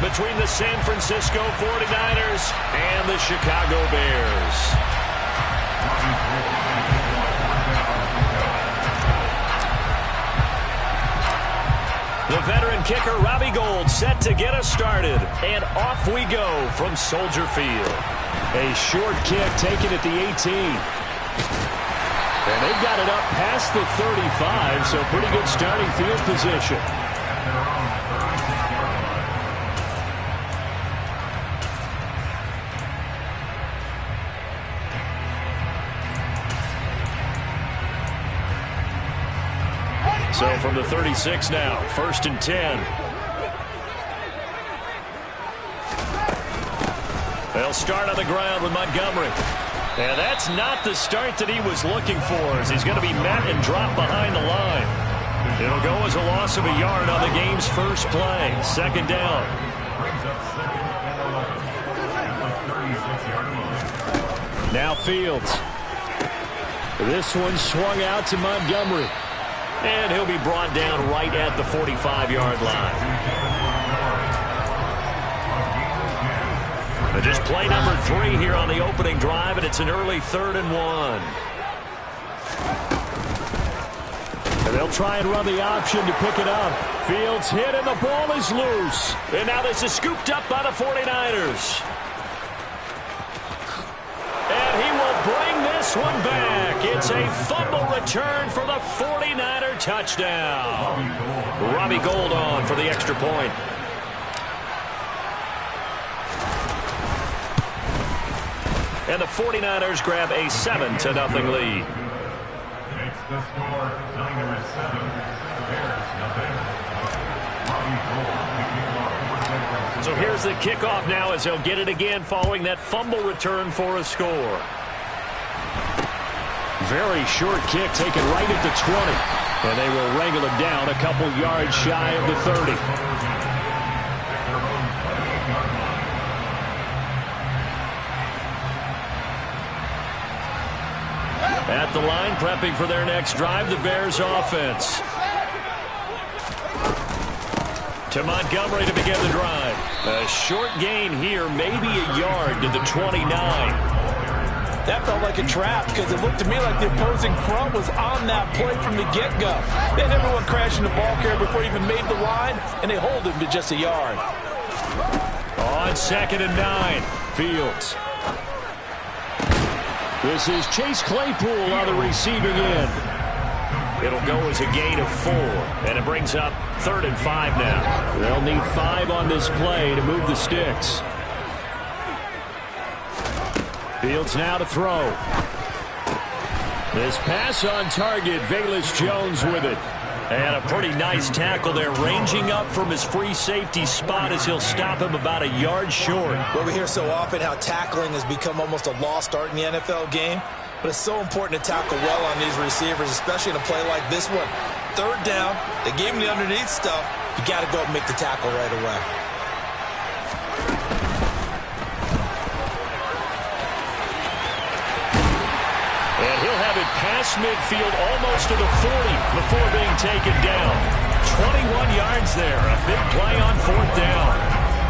between the San Francisco 49ers and the Chicago Bears. The veteran kicker, Robbie Gould, set to get us started. And off we go from Soldier Field. A short kick taken at the 18. And they've got it up past the 35, so pretty good starting field position. So from the 36 now, 1st and 10. They'll start on the ground with Montgomery. And that's not the start that he was looking for, as he's going to be met and dropped behind the line. It'll go as a loss of a yard on the game's first play. 2nd down. Now Fields. This one swung out to Montgomery. And he'll be brought down right at the 45-yard line. But just play number 3 here on the opening drive, and it's an early 3rd and 1. And they'll try and run the option to pick it up. Fields hit, and the ball is loose. And now this is scooped up by the 49ers. And he will bring this one back. It's a fumble return for the 49er touchdown. Robbie Gould on for the extra point. And the 49ers grab a 7-0 lead. Makes the score Niners 7, Bears nothing. So here's the kickoff now as they'll get it again following that fumble return for a score. Very short kick taken right at the 20. And they will wrangle him down a couple yards shy of the 30. At the line, prepping for their next drive, the Bears offense. To Montgomery to begin the drive. A short gain here, maybe a yard to the 29. That felt like a trap because it looked to me like the opposing front was on that play from the get-go. They had everyone crashing the ball carrier before he even made the line, and they hold him to just a yard. On 2nd and 9, Fields. This is Chase Claypool on the receiving end. It'll go as a gain of 4, and it brings up 3rd and 5 now. They'll need 5 on this play to move the sticks. Fields now to throw. This pass on target, Velus Jones with it. And a pretty nice tackle there, ranging up from his free safety spot as he'll stop him about a yard short. Well, we hear so often how tackling has become almost a lost art in the NFL game. But it's so important to tackle well on these receivers, especially in a play like this one. 3rd down, they gave him the underneath stuff. You got to go and make the tackle right away. And he'll have it past midfield almost to the 40 before being taken down. 21 yards there. A big play on 4th down.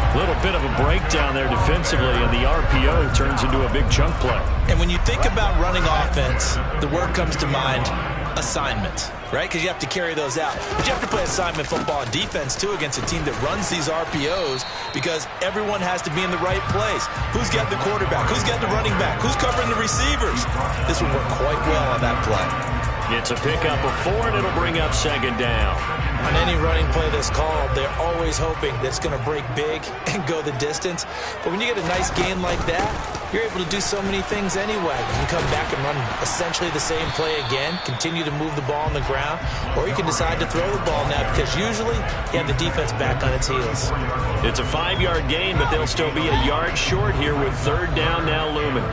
A little bit of a breakdown there defensively, and the RPO turns into a big chunk play. And when you think about running offense, the word comes to mind, assignment, right? Because you have to carry those out. But you have to play assignment football on defense, too, against a team that runs these RPOs because everyone has to be in the right place. Who's got the quarterback? Who's got the running back? Who's covering the receivers? This will work quite well on that play. It's a pickup of 4, and it'll bring up 2nd down. On any running play that's called, they're always hoping that it's going to break big and go the distance. But when you get a nice gain like that, you're able to do so many things anyway. You can come back and run essentially the same play again, continue to move the ball on the ground, or you can decide to throw the ball now because usually you have the defense back on its heels. It's a 5-yard gain, but they'll still be a yard short here with 3rd down now looming.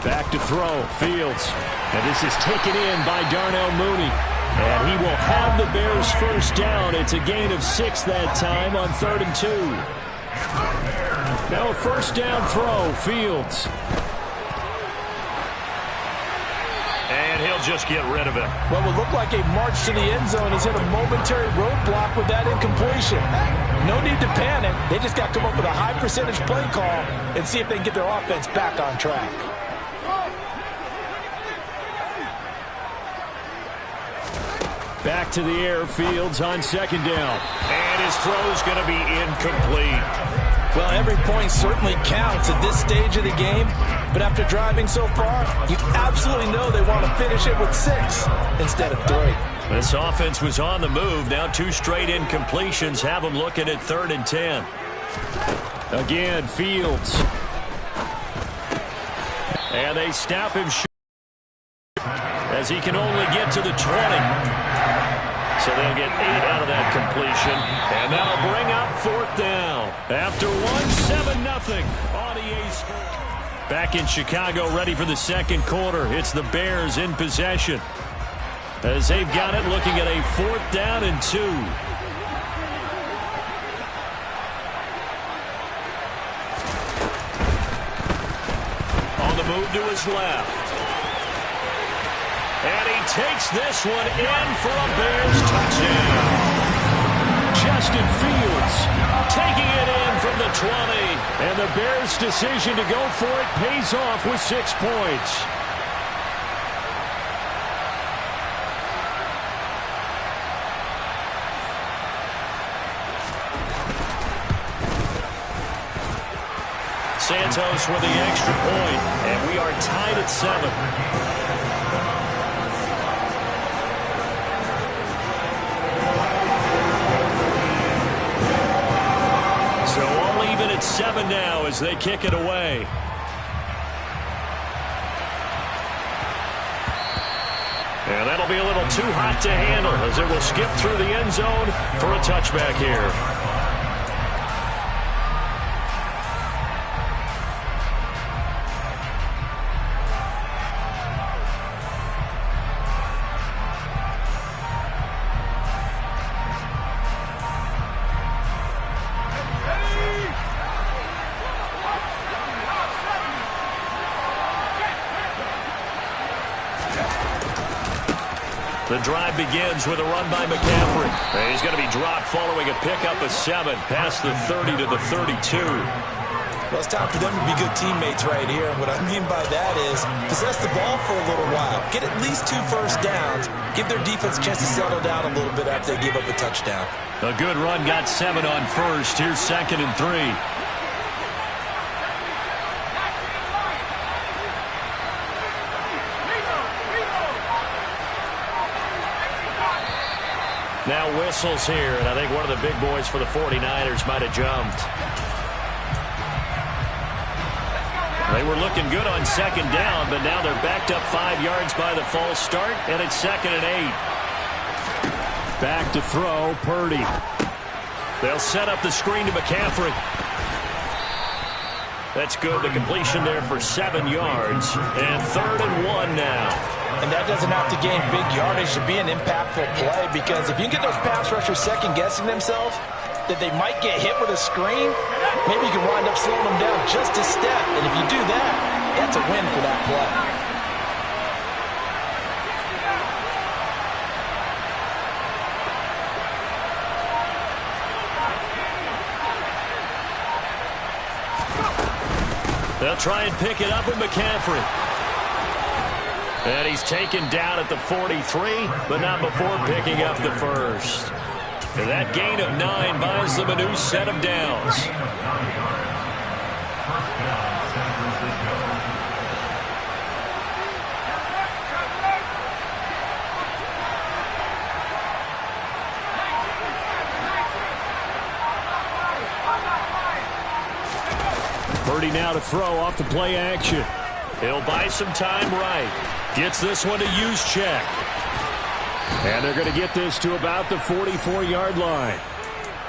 Back to throw, Fields. And this is taken in by Darnell Mooney. And he will have the Bears' 1st down. It's a gain of 6 that time on 3rd and 2. Now a 1st down throw, Fields. And he'll just get rid of it. What would look like a march to the end zone has hit a momentary roadblock with that incompletion. No need to panic. They just got to come up with a high percentage play call and see if they can get their offense back on track. Back to the air, Fields on second down. And his throw's going to be incomplete. Well, every point certainly counts at this stage of the game, but after driving so far, you absolutely know they want to finish it with 6 instead of 3. This offense was on the move. Now 2 straight incompletions have them looking at 3rd and 10. Again, Fields. And they snap him short as he can only get to the 20. So they'll get 8 out of that completion. And that'll bring up 4th down. After 7-0 on EA Sports. Back in Chicago, ready for the second quarter. It's the Bears in possession, as they've got it looking at a 4th down and 2. On the move to his left. And he takes this one in for a Bears touchdown. Justin Fields taking it in from the 20. And the Bears' decision to go for it pays off with 6 points. Santos with the extra point, and we are tied at 7. So all even at 7 now as they kick it away. And that'll be a little too hot to handle as it will skip through the end zone for a touchback here. The drive begins with a run by McCaffrey. And he's going to be dropped following a pickup of 7 past the 30 to the 32. Well, it's time for them to be good teammates right here. And what I mean by that is possess the ball for a little while. Get at least 2 first downs. Give their defense a chance to settle down a little bit after they give up a touchdown. A good run got 7 on first. Here's 2nd and 3. Now whistles here, and I think one of the big boys for the 49ers might have jumped. They were looking good on 2nd down, but now they're backed up 5 yards by the false start, and it's 2nd and 8. Back to throw, Purdy. They'll set up the screen to McCaffrey. That's good. The completion there for 7 yards, and 3rd and 1 now. And that doesn't have to gain big yardage to be an impactful play, because if you can get those pass rushers second-guessing themselves that they might get hit with a screen, maybe you can wind up slowing them down just a step. And if you do that, that's a win for that play. They'll try and pick it up with McCaffrey. And he's taken down at the 43, but not before picking up the first. And that gain of 9 buys them a new set of downs. Purdy now to throw off the play action. He'll buy some time right. Gets this one to Juszczyk. And they're going to get this to about the 44-yard line.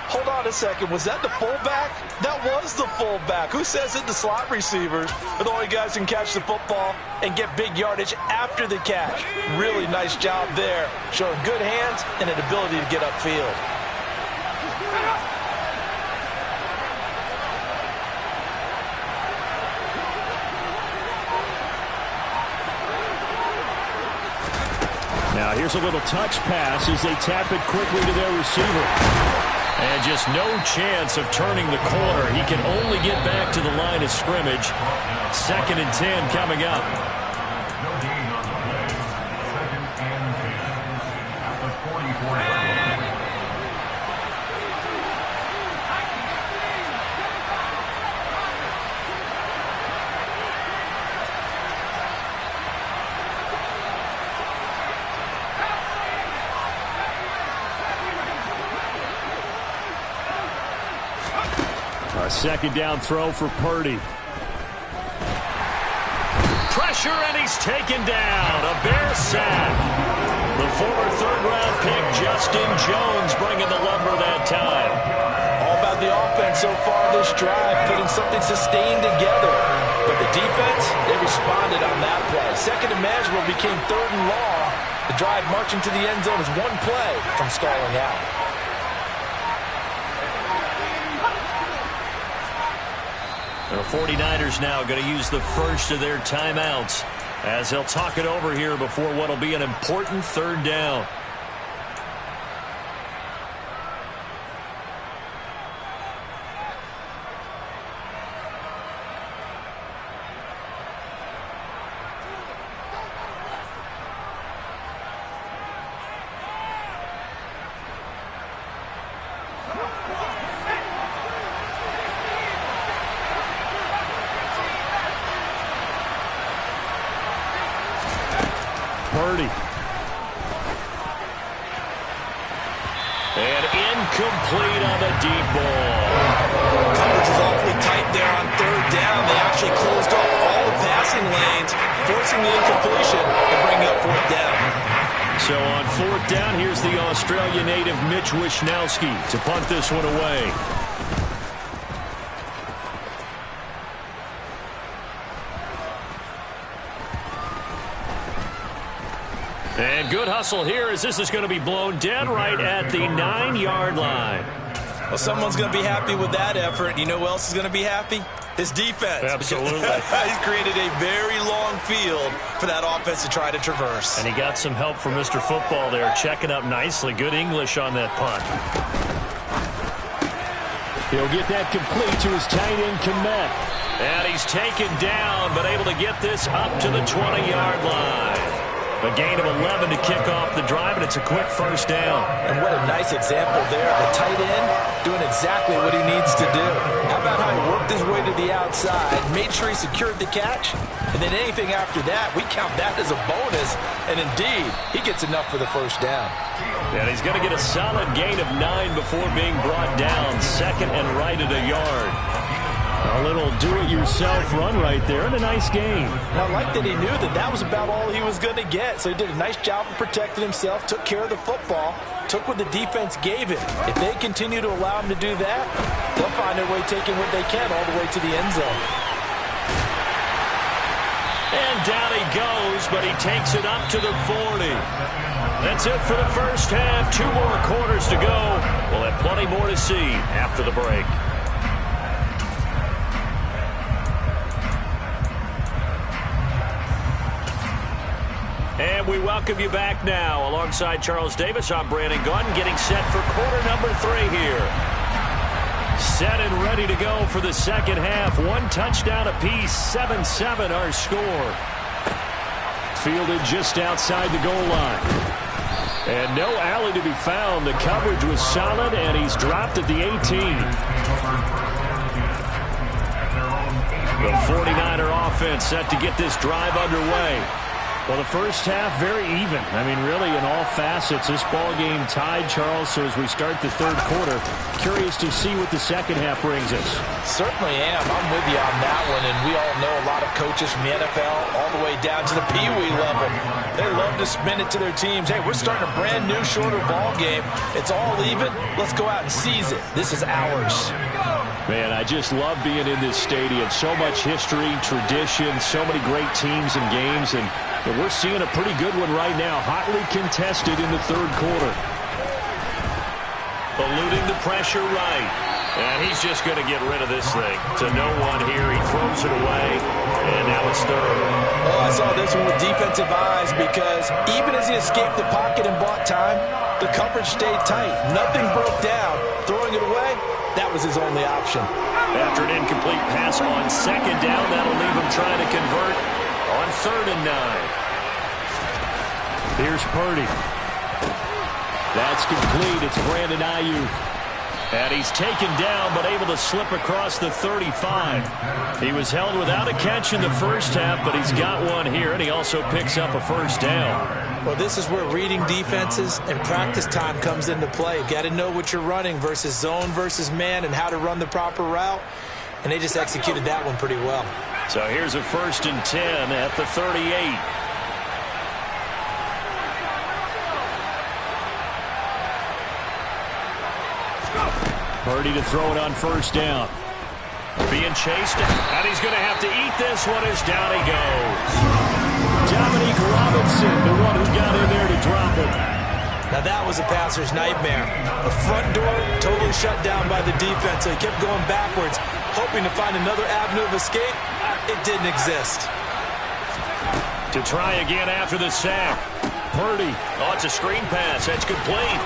Hold on a second. Was that the fullback? That was the fullback. Who says it? The slot receivers are the only guys who can catch the football and get big yardage after the catch. Really nice job there, showing good hands and an ability to get upfield. Here's a little touch pass as they tap it quickly to their receiver. And just no chance of turning the corner. He can only get back to the line of scrimmage. 2nd and 10 coming up. No gain on the play. 2nd and 10 at the 44-yard line. A 2nd down throw for Purdy. Pressure, and he's taken down. A Bear sack. The former 3rd-round pick, Justin Jones, bringing the lumber that time. All about the offense so far this drive, putting something sustained together. But the defense, they responded on that play. 2nd and manageable became 3rd and long. The drive marching to the end zone is one play from stalling out. The 49ers now going to use the first of their timeouts as they'll talk it over here before what will be an important 3rd down. Purdy. And incomplete on the deep ball. Coverage is awfully tight there on 3rd down. They actually closed off all the passing lanes, forcing the incompletion and bringing up 4th down. So on 4th down, here's the Australia native Mitch Wishnowsky to punt this one away. And good hustle here as this is going to be blown dead right at the 9-yard line. Well, someone's going to be happy with that effort. You know who else is going to be happy? His defense. Absolutely. He's created a very long field for that offense to try to traverse. And he got some help from Mr. Football there, checking up nicely. Good English on that punt. He'll get that complete to his tight end, Komet. And he's taken down, but able to get this up to the 20-yard line. A gain of 11 to kick off the drive, and it's a quick 1st down. And what a nice example there. The tight end doing exactly what he needs to do. How about how he worked his way to the outside, made sure he secured the catch, and then anything after that, we count that as a bonus. And indeed, he gets enough for the 1st down. And he's going to get a solid gain of 9 before being brought down. 2nd and right at a yard. A little do-it-yourself run right there, and a nice game. Now, I like that he knew that that was about all he was going to get, so he did a nice job of protecting himself, took care of the football, took what the defense gave him. If they continue to allow him to do that, they'll find their way taking what they can all the way to the end zone. And down he goes, but he takes it up to the 40. That's it for the 1st half. 2 more quarters to go. We'll have plenty more to see after the break. And we welcome you back now. Alongside Charles Davis, I'm Brandon Gunn, getting set for quarter number 3 here. Set and ready to go for the 2nd half. 1 touchdown apiece, 7-7 our score. Fielded just outside the goal line. And no alley to be found. The coverage was solid, and he's dropped at the 18. The 49er offense set to get this drive underway. Well, the 1st half, very even. I mean, really, in all facets, this ball game tied, Charles. So as we start the 3rd quarter, curious to see what the 2nd half brings us. Certainly am. I'm with you on that one. And we all know a lot of coaches from the NFL all the way down to the Pee-wee level. They love to spin it to their teams. Hey, we're starting a brand new, shorter ball game. It's all even. Let's go out and seize it. This is ours. Man, I just love being in this stadium. So much history, tradition, so many great teams and games. And we're seeing a pretty good one right now, hotly contested in the 3rd quarter. Eluding the pressure right. And he's just going to get rid of this thing. To no one here. He throws it away. And now it's third. Oh, I saw this one with defensive eyes because even as he escaped the pocket and bought time, the coverage stayed tight. Nothing broke down. Throwing it away, that was his only option. After an incomplete pass on second down, that'll leave him trying to convert on 3rd and 9. Here's Purdy. That's complete. It's Brandon Ayuk. And he's taken down, but able to slip across the 35. He was held without a catch in the first half, but he's got one here, and he also picks up a first down. Well, this is where reading defenses and practice time comes into play. You got to know what you're running versus zone versus man and how to run the proper route. And they just executed that one pretty well. So here's a 1st and 10 at the 38. Purdy to throw it on 1st down. Being chased, and he's going to have to eat this one as down he goes. Dominique Robinson, the one who got in there to drop it. Now that was a passer's nightmare. The front door totally shut down by the defense, so he kept going backwards, hoping to find another avenue of escape. It didn't exist. To try again after the sack. Purdy. Oh, it's a screen pass. That's complete.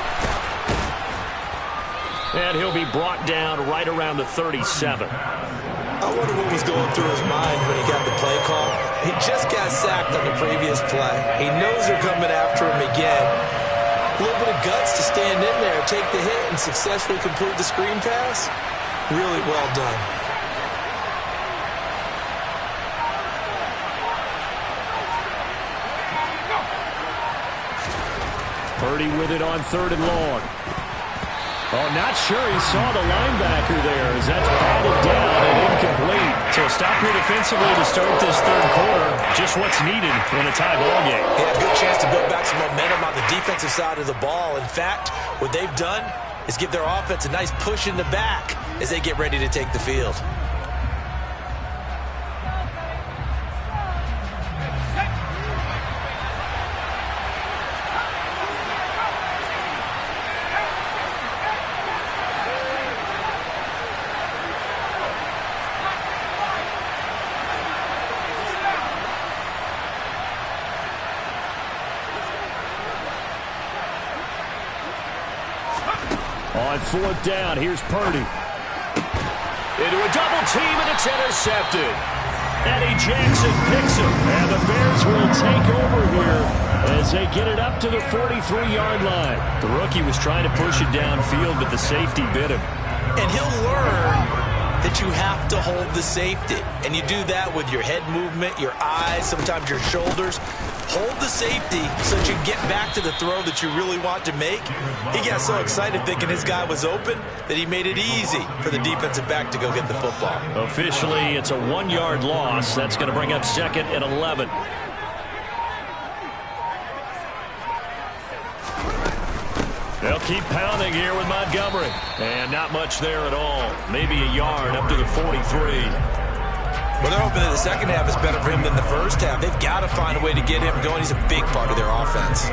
And he'll be brought down right around the 37. I wonder what was going through his mind when he got the play call. He just got sacked on the previous play. He knows they're coming after him again. A little bit of guts to stand in there, take the hit, and successfully complete the screen pass. Really well done. Purdy with it on 3rd and long. Oh, not sure he saw the linebacker there as that's batted down and incomplete. So a stop here defensively to start this 3rd quarter. Just what's needed in a tie ball game. Yeah, good chance to build back some momentum on the defensive side of the ball. In fact, what they've done is give their offense a nice push in the back as they get ready to take the field. On 4th down, here's Purdy. Into a double team, and it's intercepted. Eddie Jackson picks him, and the Bears will take over here as they get it up to the 43-yard line. The rookie was trying to push it downfield, but the safety bit him. And he'll learn that you have to hold the safety. And you do that with your head movement, your eyes, sometimes your shoulders. Hold the safety so that you can get back to the throw that you really want to make. He got so excited thinking his guy was open that he made it easy for the defensive back to go get the football. Officially, it's a 1-yard loss. That's going to bring up 2nd and 11. They'll keep pounding here with Montgomery. And not much there at all. Maybe a yard up to the 43. Well, they're hoping that the second half is better for him than the first half. They've got to find a way to get him going. He's a big part of their offense.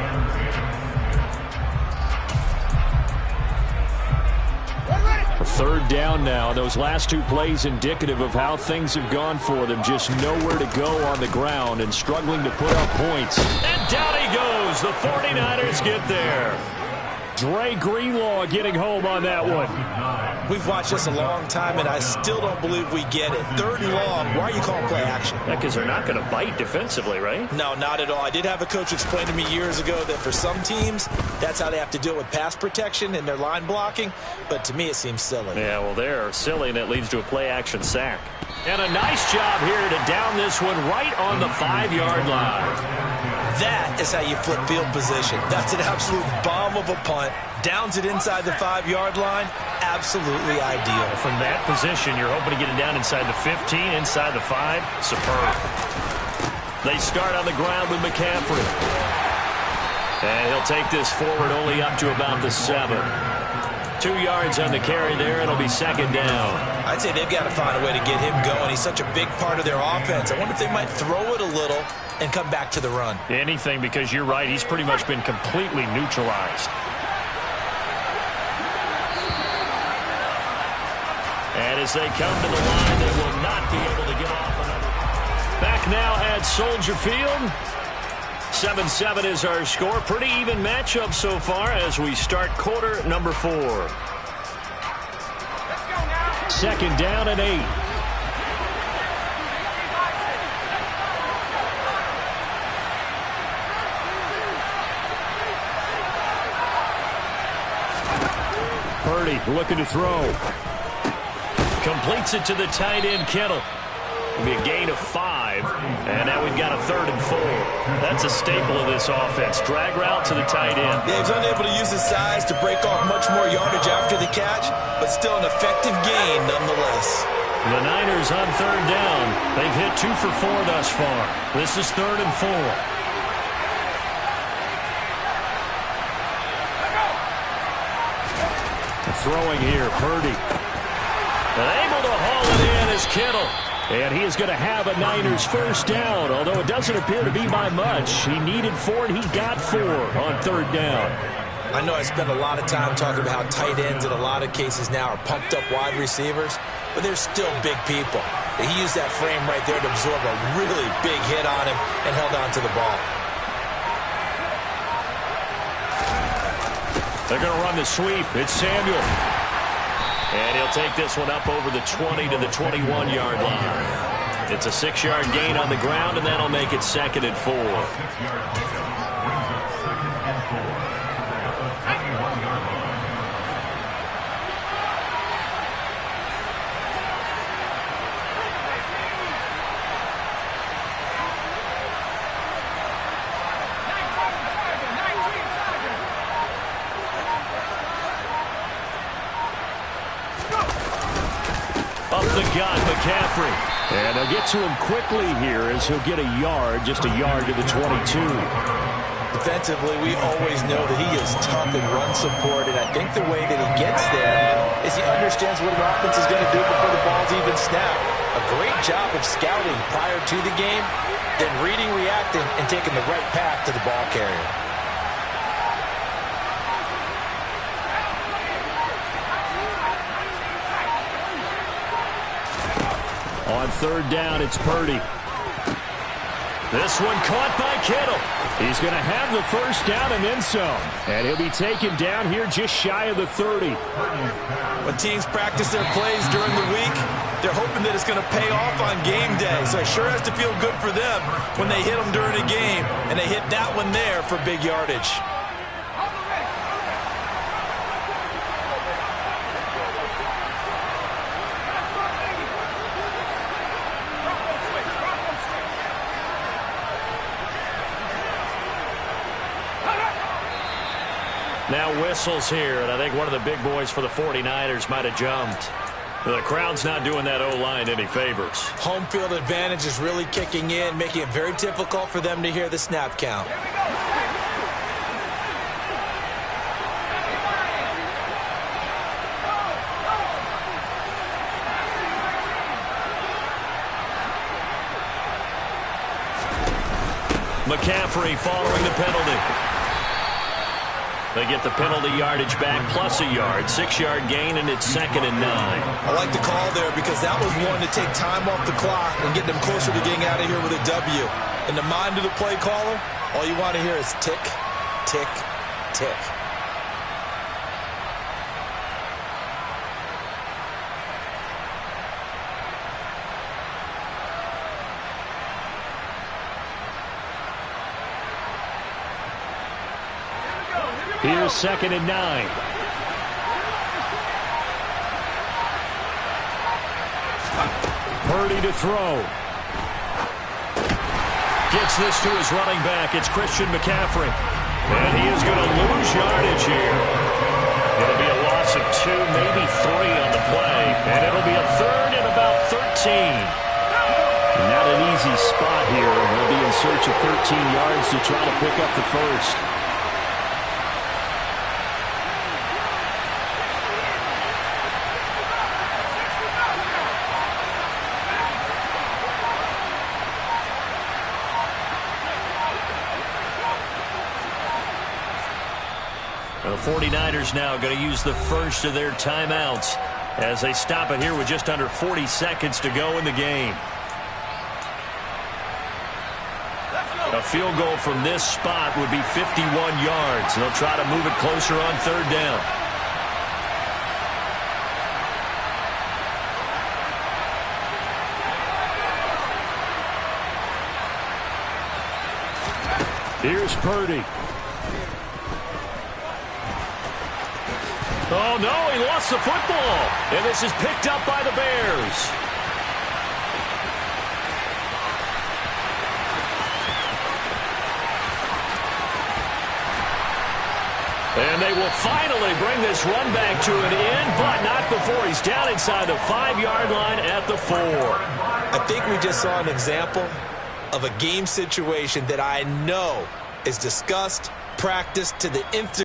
A 3rd down now. Those last 2 plays indicative of how things have gone for them. Just nowhere to go on the ground and struggling to put up points. And down he goes. The 49ers get there. Dre Greenlaw getting home on that one. We've watched this a long time, and I still don't believe we get it. 3rd and long. Why are you calling play action? Yeah, because they're not going to bite defensively, right? No, not at all. I did have a coach explain to me years ago that for some teams, that's how they have to deal with pass protection and their line blocking. But to me, it seems silly. Yeah, well, they're silly, and it leads to a play action sack. And a nice job here to down this one right on the 5-yard line. That is how you flip field position. That's an absolute bomb of a punt. Downs it inside the 5-yard line. Absolutely ideal. From that position, you're hoping to get it down inside the 15, inside the 5. Superb. They start on the ground with McCaffrey. And he'll take this forward only up to about the 7. 2 yards on the carry there. It'll be 2nd down. I'd say they've got to find a way to get him going. He's such a big part of their offense. I wonder if they might throw it a little and come back to the run. Anything, because you're right. He's pretty much been completely neutralized. as they come to the line, they will not be able to get off another. Back now at Soldier Field. 7-7 is our score. Pretty even matchup so far as we start quarter number 4. Second down and 8. Purdy looking to throw. Completes it to the tight end, Kittle. It'll be a gain of 5. And now we've got a 3rd and 4. That's a staple of this offense. Drag route to the tight end. Yeah, he's unable to use his size to break off much more yardage after the catch, but still an effective gain nonetheless. The Niners on 3rd down. They've hit 2 for 4 thus far. This is 3rd and 4. Throwing here, Purdy. Able to haul it in is Kittle. And he is going to have a Niners first down, although it doesn't appear to be by much. He needed 4, and he got 4 on 3rd down. I know I spend a lot of time talking about how tight ends in a lot of cases now are pumped up wide receivers, but they're still big people. He used that frame right there to absorb a really big hit on him and held on to the ball. They're going to run the sweep. It's Samuel. And he'll take this one up over the 20 to the 21-yard line. It's a 6-yard gain on the ground, and that'll make it 2nd and 4. 6-yard pickup brings up 2nd and 4 at the 21-yard line. Up the gut, McCaffrey. And they'll get to him quickly here as he'll get a yard, just a yard to the 22. Defensively, we always know that he is tough in run support, and I think the way that he gets there is he understands what an offense is going to do before the ball's even snapped. A great job of scouting prior to the game, then reading, reacting, and taking the right path to the ball carrier. On 3rd down, it's Purdy. This one caught by Kittle. He's going to have the first down and then some. And he'll be taken down here just shy of the 30. When teams practice their plays during the week, they're hoping that it's going to pay off on game day. So it sure has to feel good for them when they hit them during a game, and they hit that one there for big yardage. Now whistles here, and I think one of the big boys for the 49ers might have jumped. The crowd's not doing that O-line any favors. Home field advantage is really kicking in, making it very difficult for them to hear the snap count. McCaffrey following the penalty. They get the penalty yardage back plus a yard. 6-yard gain, and it's 2nd and 9. I like the call there because that was one to take time off the clock and get them closer to getting out of here with a W. In the mind of the play caller, all you want to hear is tick, tick, tick. Here's 2nd and 9. Purdy to throw. Gets this to his running back. It's Christian McCaffrey. And he is going to lose yardage here. It'll be a loss of 2, maybe 3 on the play. And it'll be a 3rd and about 13. Not an easy spot here. They'll be in search of 13 yards to try to pick up the first. The 49ers now going to use the first of their timeouts. as they stop it here with just under 40 seconds to go in the game. A field goal from this spot would be 51 yards. They'll try to move it closer on third down. Here's Purdy. Oh, no, he lost the football. And this is picked up by the Bears. And they will finally bring this run back to an end, but not before he's down inside the 5-yard line at the 4. I think we just saw an example of a game situation that I know is discussed, practiced to the nth